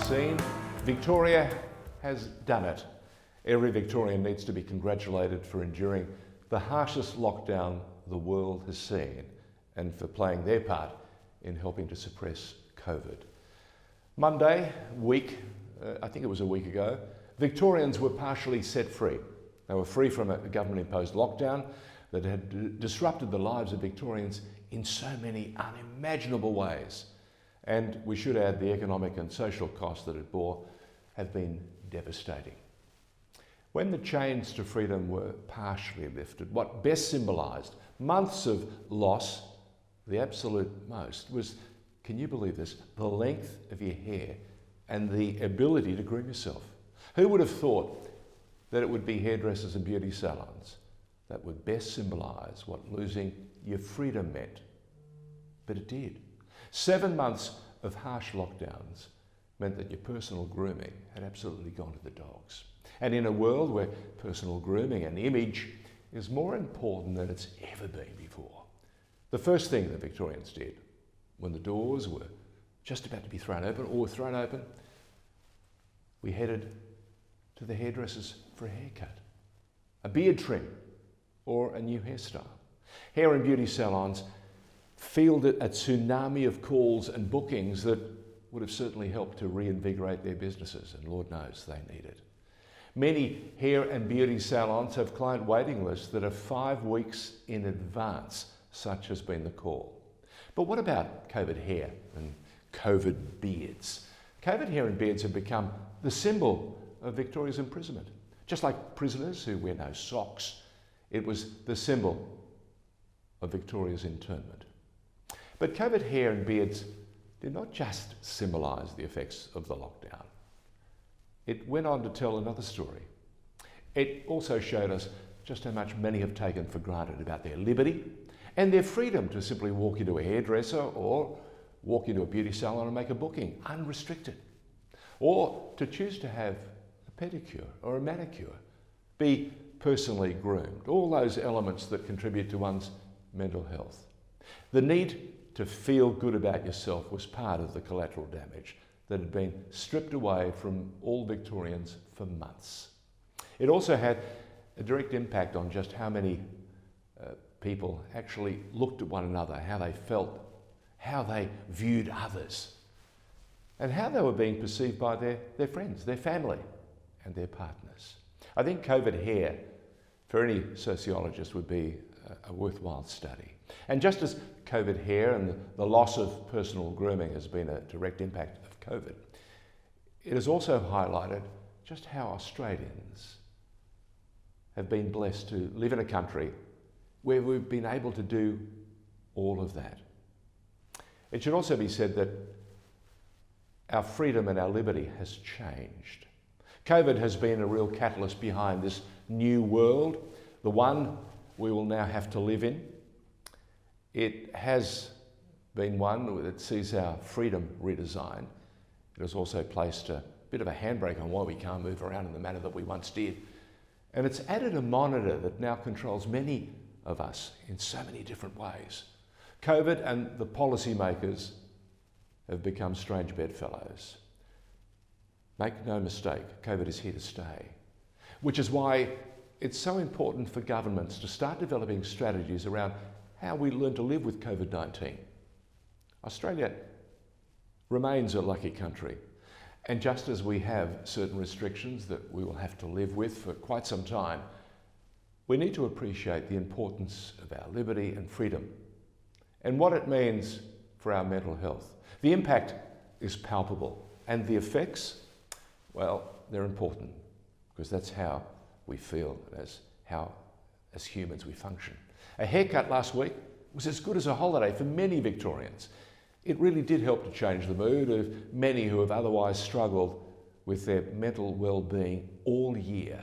seen, Victoria has done it. Every Victorian needs to be congratulated for enduring the harshest lockdown the world has seen and for playing their part in helping to suppress COVID. Monday week, I think it was a week ago, Victorians were partially set free. They were free from a government-imposed lockdown that had disrupted the lives of Victorians in so many unimaginable ways. And we should add the economic and social costs that it bore have been devastating. When the chains to freedom were partially lifted, what best symbolised months of loss, the absolute most, was, can you believe this, the length of your hair and the ability to groom yourself. Who would have thought that it would be hairdressers and beauty salons that would best symbolise what losing your freedom meant? But it did. 7 months of harsh lockdowns meant that your personal grooming had absolutely gone to the dogs. And in a world where personal grooming and image is more important than it's ever been before, the first thing the Victorians did when the doors were just about to be thrown open or were thrown open, we headed to the hairdressers for a haircut, a beard trim, or a new hairstyle. Hair and beauty salons fielded a tsunami of calls and bookings that would have certainly helped to reinvigorate their businesses, and Lord knows they need it. Many hair and beauty salons have client waiting lists that are 5 weeks in advance. Such has been the call. But what about COVID hair and COVID beards? COVID hair and beards have become the symbol of Victoria's imprisonment. Just like prisoners who wear no socks, it was the symbol of Victoria's internment. But COVID hair and beards did not just symbolise the effects of the lockdown. It went on to tell another story. It also showed us just how much many have taken for granted about their liberty and their freedom to simply walk into a hairdresser or walk into a beauty salon and make a booking, unrestricted. Or to choose to have a pedicure or a manicure, be personally groomed, all those elements that contribute to one's mental health. The need to feel good about yourself was part of the collateral damage that had been stripped away from all Victorians for months. It also had a direct impact on just how many people actually looked at one another, how they felt, how they viewed others, and how they were being perceived by their friends, their family, and their partners. I think COVID hair, for any sociologist, would be a worthwhile study. And just as COVID hair and the loss of personal grooming has been a direct impact of COVID, it has also highlighted just how Australians have been blessed to live in a country where we've been able to do all of that. It should also be said that our freedom and our liberty has changed. COVID has been a real catalyst behind this new world, the one we will now have to live in. It has been one that sees our freedom redesigned. It has also placed a bit of a handbrake on why we can't move around in the manner that we once did. And it's added a monitor that now controls many of us in so many different ways. COVID and the policymakers have become strange bedfellows. Make no mistake, COVID is here to stay, which is why it's so important for governments to start developing strategies around how we learn to live with COVID-19. Australia remains a lucky country, and just as we have certain restrictions that we will have to live with for quite some time, we need to appreciate the importance of our liberty and freedom and what it means for our mental health. The impact is palpable, and the effects, well, they're important because that's how we feel, as humans we function. A haircut last week was as good as a holiday for many Victorians. It really did help to change the mood of many who have otherwise struggled with their mental well-being all year.